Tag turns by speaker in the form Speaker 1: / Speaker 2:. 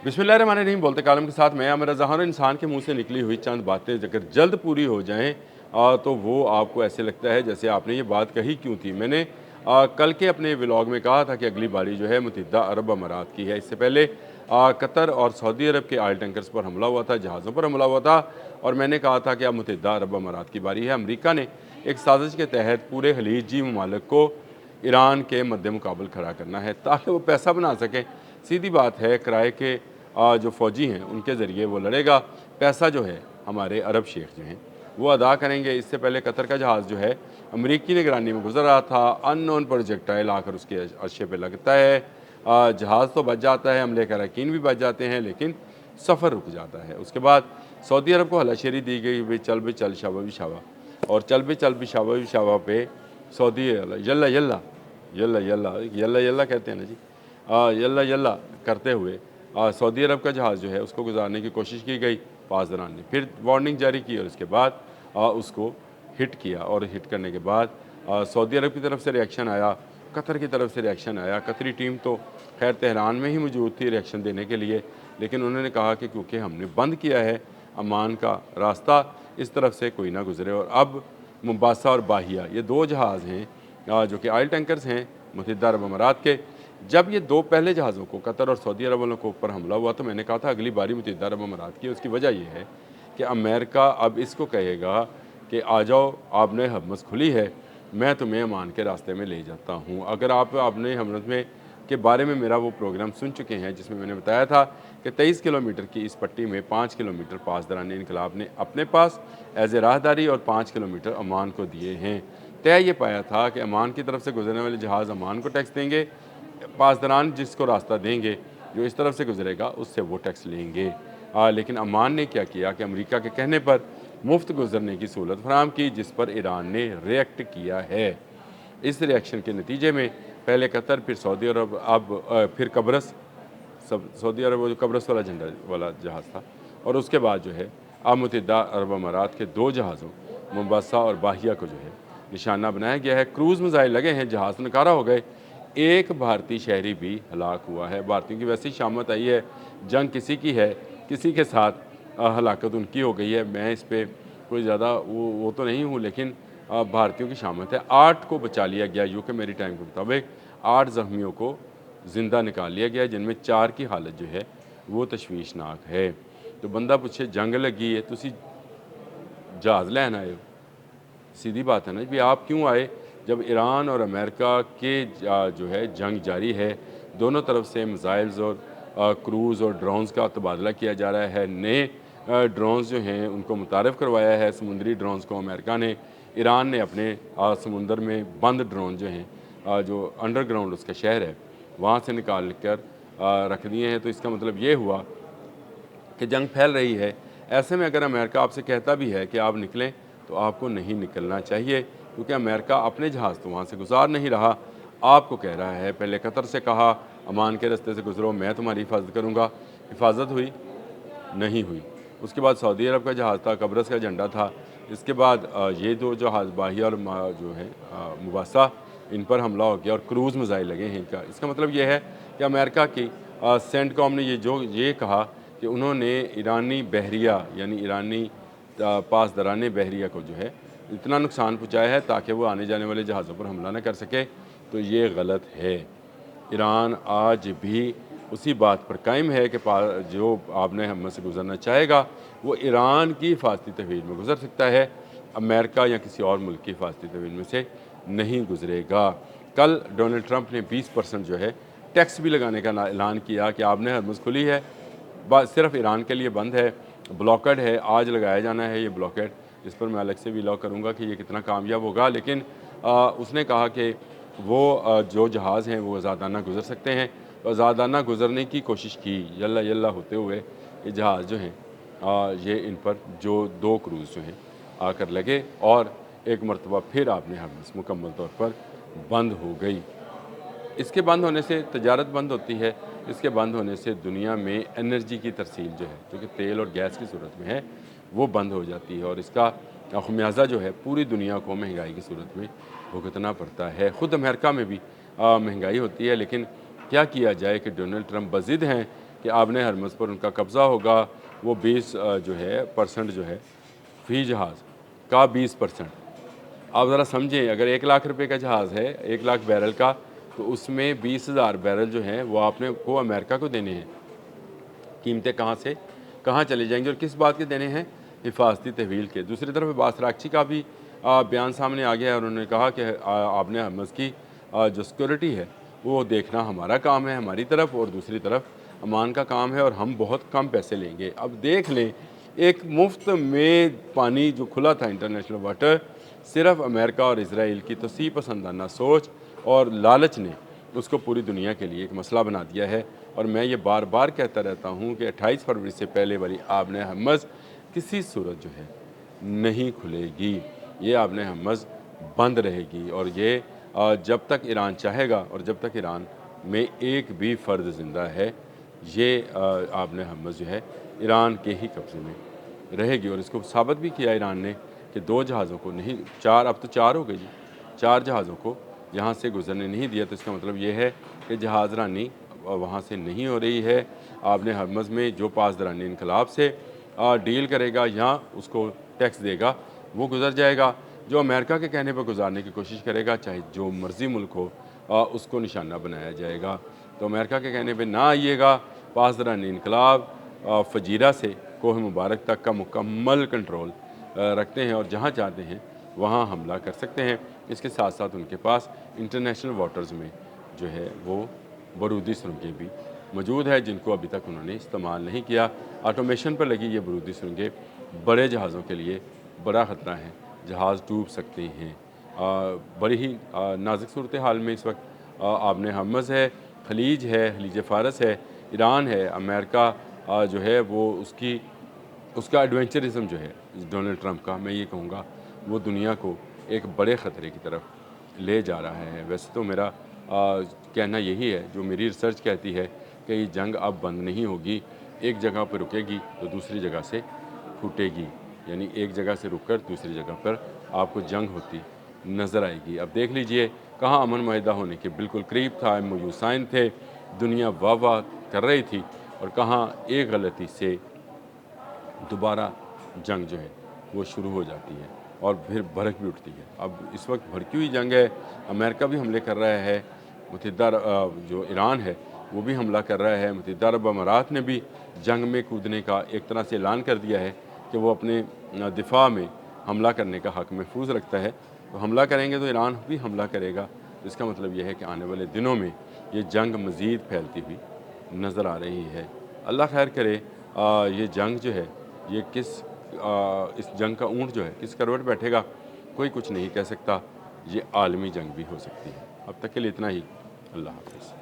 Speaker 1: बिस्मिल्लाहिर्रहमानिर्रहीम बोलते कालम के साथ मैं आमिर रज़ा हर इंसान के मुंह से निकली हुई चंद बातें अगर जल्द पूरी हो जाएं तो वो आपको ऐसे लगता है जैसे आपने ये बात कही क्यों थी। मैंने कल के अपने व्लॉग में कहा था कि अगली बारी जो है मुत्तहिदा अरब अमारात की है। इससे पहले कतर और सऊदी अरब के ऑयल टैंकर्स पर हमला हुआ था, जहाज़ों पर हमला हुआ था और मैंने कहा था कि अब मुत्तहिदा अरब अमारात की बारी है। अमरीका ने एक साजिश के तहत पूरे खलीजी ममालिक को ईरान के मद्दे मुकाबल खड़ा करना है ताकि वो पैसा बना सकें। सीधी बात है, किराए के जो फ़ौजी हैं उनके ज़रिए वो लड़ेगा। पैसा जो है हमारे अरब शेख जो हैं वो अदा करेंगे। इससे पहले कतर का जहाज़ जो है अमरीकी निगरानी में गुजर रहा था, अननोन प्रोजेक्टाइल आकर उसके अर्शे पे लगता है। जहाज़ तो बच जाता है, अमले के अरकान भी बच जाते हैं, लेकिन सफ़र रुक जाता है। उसके बाद सऊदी अरब को हलाशेरी दी गई, भाई चल शाबा भी शाबा, और चल भी शाबा भी शाबा पे Saudi Yalla Yalla Yalla Yalla Yalla Yalla कहते हैं ना जी, यल्ला यल्ला करते हुए सऊदी अरब का जहाज़ जो है उसको गुजारने की कोशिश की गई। पासदारान ने फिर वार्निंग जारी की और उसके बाद उसको हिट किया, और हिट करने के बाद सऊदी अरब की तरफ से रिएक्शन आया, कतर की तरफ से रिएक्शन आया। कतरी टीम तो खैर तेहरान में ही मौजूद थी रिएक्शन देने के लिए, लेकिन उन्होंने कहा कि क्योंकि हमने बंद किया है अमान का रास्ता, इस तरफ से कोई ना गुजरे। और अब मुंबासा और बाहिया ये दो जहाज़ हैं जो कि ऑयल टैंकर्स हैं मुत्तहिदा अरब अमारात के। जब ये दो पहले जहाज़ों को कतर और सऊदी अरब वालों के ऊपर हमला हुआ तो मैंने कहा था अगली बारी मुत्तहिदा अरब अमारात की। उसकी वजह यह है कि अमेरिका अब इसको कहेगा कि आ जाओ, आपने हमस खुली है, मैं तुम्हें अमान के रास्ते में ले जाता हूँ। अगर आप आपने हमस में के बारे में मेरा वो प्रोग्राम सुन चुके हैं जिसमें मैंने बताया था कि 23 किलोमीटर की इस पट्टी में 5 किलोमीटर पासदारान इनकलाब ने अपने पास एज ए राहदारी और 5 किलोमीटर अमान को दिए हैं। तय ये पाया था कि अमान की तरफ से गुजरने वाले जहाज़ अमान को टैक्स देंगे, पासदारान जिसको रास्ता देंगे जो इस तरफ से गुजरेगा उससे वो टैक्स लेंगे। लेकिन अमान ने क्या किया कि अमेरिका के कहने पर मुफ्त गुजरने की सहूलत फराहम की, जिस पर ईरान ने रिएक्ट किया है। इस रिएक्शन के नतीजे में पहले कतर, फिर सऊदी अरब, अब फिर कब्रस, सब सऊदी अरब वो जो कब्रस वाला झंडा वाला जहाज़ था, और उसके बाद जो है अब मुत्तहिदा अरब अमारात के दो जहाज़ों मुंबासा और बाहिया को जो है निशाना बनाया गया है। क्रूज़ मिसाइल लगे हैं, जहाज़ नकारा हो गए, एक भारतीय शहरी भी हलाक हुआ है। भारतीयों की वैसी शामत आई है, जंग किसी की है, किसी के साथ हलाकत उनकी हो गई है। मैं इस पर कोई ज़्यादा वो तो नहीं हूँ, लेकिन भारतीयों की शामत है। 8 को बचा लिया गया, यूके मेरी टाइम के मुताबिक 8 ज़ख्मियों को ज़िंदा निकाल लिया गया, जिनमें 4 की हालत जो है वो तशवीशनाक है। तो बंदा पूछे जंग लगी है, तुसी जहाज़ लैन आए हो? सीधी बात है ना भी, आप क्यों आए जब ईरान और अमेरिका के जो है जंग जारी है। दोनों तरफ से मिसाइल्स और क्रूज़ और ड्रोन्स का तबादला किया जा रहा है। नए ड्रोन्स जो हैं उनको मुतारफ़ करवाया है, समुद्री ड्रोन्स को अमेरिका ने। ईरान ने अपने समुंदर में बंद ड्रोन जो हैं जो अंडरग्राउंड उसका शहर है वहाँ से निकाल कर रख दिए हैं। तो इसका मतलब ये हुआ कि जंग फैल रही है। ऐसे में अगर अमेरिका आपसे कहता भी है कि आप निकलें, तो आपको नहीं निकलना चाहिए, क्योंकि अमेरिका अपने जहाज़ तो वहाँ से गुजार नहीं रहा, आपको कह रहा है। पहले कतर से कहा अमान के रास्ते से गुजरो, मैं तुम्हारी हिफाजत करूँगा, हिफाजत हुई नहीं हुई। उसके बाद सऊदी अरब का जहाज़ था, कब्रस का झंडा था। इसके बाद ये दो जहाज़ बाहिया और जो है मुबासा, इन पर हमला हो गया और क्रूज़ मिसाइल लगे हैं इनका। इसका मतलब ये है कि अमेरिका की सेंटकॉम ने ये कहा कि उन्होंने ईरानी बहरिया यानी ईरानी पासदारान बहरिया को जो है इतना नुकसान पहुँचाया है ताकि वो आने जाने वाले जहाज़ों पर हमला न कर सके। तो ये गलत है। ईरान आज भी उसी बात पर कायम है कि जो आपने हम से गुजरना चाहेगा वो ईरान की हिफाजती तहवील में गुजर सकता है, अमेरिका या किसी और मुल्क की हिफाजती तहवील में से नहीं गुजरेगा। कल डोनाल्ड ट्रंप ने 20% जो है टैक्स भी लगाने का ऐलान किया कि आपने हरमुज़ खुली है, सिर्फ ईरान के लिए बंद है, ब्लॉकेड है, आज लगाया जाना है ये ब्लॉकेड, जिस पर मैं अलग से व्लॉग करूँगा कि ये कितना कामयाब होगा। लेकिन उसने कहा कि वो जो जहाज़ हैं वो आज़ादाना गुज़र सकते हैं। तो आज़ादाना गुज़रने की कोशिश की, यल्ला यल्ला होते हुए ये जहाज़ जो हैं ये इन पर जो 2 क्रूज़ जो हैं आकर लगे और एक मरतबा फिर आपने हरमुज़ मुकम्मल तौर पर बंद हो गई। इसके बंद होने से तजारत बंद होती है, इसके बंद होने से दुनिया में एनर्जी की तरसील जो है, जो कि तेल और गैस की सूरत में है, वो बंद हो जाती है और इसका ख़मियाज़ा जो है पूरी दुनिया को महंगाई की सूरत में भुगतना पड़ता है। ख़ुद अमेरिका में भी महंगाई होती है, लेकिन क्या किया जाए कि डोनाल्ड ट्रंप बज़िद हैं कि आबने हरमज़ पर उनका कब्ज़ा होगा, वो 20 जो है परसेंट जो है फ़ी जहाज़ का 20%। आप ज़रा समझें, अगर 1 लाख रुपए का जहाज़ है, 1 लाख बैरल का, तो उसमें 20,000 बैरल जो हैं वो आपने को अमेरिका को देने हैं। कीमतें कहाँ से कहाँ चली जाएंगी और किस बात के देने हैं? हिफाजती तहवील के। दूसरी तरफ अब्बास अराग़ची का भी बयान सामने आ गया है और उन्होंने कहा कि आपने हरमज़ की जो सिक्योरिटी है वो देखना हमारा काम है, हमारी तरफ, और दूसरी तरफ अमान का काम है और हम बहुत कम पैसे लेंगे। अब देख लें, एक मुफ्त में पानी जो खुला था इंटरनेशनल वाटर, सिर्फ अमेरिका और इसराइल की तोसी पसंदाना सोच और लालच ने उसको पूरी दुनिया के लिए एक मसला बना दिया है। और मैं ये बार बार कहता रहता हूँ कि 28 फरवरी से पहले वाली आबने हरमज़ किसी सूरत जो है नहीं खुलेगी। ये आबने हरमज़ बंद रहेगी और ये जब तक ईरान चाहेगा और जब तक ईरान में एक भी फ़र्द ज़िंदा है, ये आबने हरमज़ जो है ईरान के ही कब्ज़े में रहेगी। और इसको साबित भी किया ईरान ने कि 2 जहाज़ों को नहीं, 4, अब तो 4 हो गई जी, 4 जहाज़ों को यहाँ से गुजरने नहीं दिया। तो इसका मतलब ये है कि जहाज़ रानी वहाँ से नहीं हो रही है। आपने हरमज़ में जो पासदारानी इनकलाब से डील करेगा या उसको टैक्स देगा वो गुजर जाएगा। जो अमेरिका के कहने पर गुजारने की कोशिश करेगा, चाहे जो मर्ज़ी मुल्क हो, उसको निशाना बनाया जाएगा। तो अमेरिका के कहने पर ना आइएगा। पासदारानी इनकलाब फजीरा से कोह मुबारक तक का मुकम्मल कंट्रोल रखते हैं और जहाँ चाहते हैं वहाँ हमला कर सकते हैं। इसके साथ साथ उनके पास इंटरनेशनल वाटर्स में जो है वो बारूदी सुरंगें भी मौजूद है, जिनको अभी तक उन्होंने इस्तेमाल नहीं किया। ऑटोमेशन पर लगी ये बारूदी सुरंगें बड़े जहाज़ों के लिए बड़ा ख़तरा है, जहाज़ डूब सकते हैं। बड़ी ही नाजुक सूरत हाल में इस वक्त आबने हरमज़ है, खलीज है, खलीज फ़ारस है, ईरान है, अमेरिका जो है वो उसका एडवेंचरिज़म जो है डोनाल्ड ट्रंप का, मैं ये कहूँगा वो दुनिया को एक बड़े ख़तरे की तरफ ले जा रहा है। वैसे तो मेरा कहना यही है, जो मेरी रिसर्च कहती है कि ये जंग अब बंद नहीं होगी, एक जगह पर रुकेगी तो दूसरी जगह से फूटेगी, यानी एक जगह से रुककर दूसरी जगह पर आपको जंग होती नज़र आएगी। अब देख लीजिए, कहाँ अमन मुआहिदा होने के बिल्कुल करीब था, MOU साइन थे, दुनिया वाह वाह कर रही थी, और कहाँ एक गलती से दोबारा जंग जो है वो शुरू हो जाती है और फिर भड़क भी उठती है। अब इस वक्त भड़की हुई जंग है, अमेरिका भी हमले कर रहा है, मुत्तहिदा जो ईरान है वो भी हमला कर रहा है, मुत्तहिदा अरब अमारात ने भी जंग में कूदने का एक तरह से ऐलान कर दिया है कि वो अपने दिफा में हमला करने का हक़ महफूज रखता है। तो हमला करेंगे तो ईरान भी हमला करेगा। तो इसका मतलब यह है कि आने वाले दिनों में ये जंग मज़ीद फैलती हुई नज़र आ रही है। अल्लाह खैर करे। ये जंग जो है ये इस जंग का ऊँट जो है किस करवट बैठेगा कोई कुछ नहीं कह सकता। ये आलमी जंग भी हो सकती है। अब तक के लिए इतना ही। अल्लाह हाफ़िज़।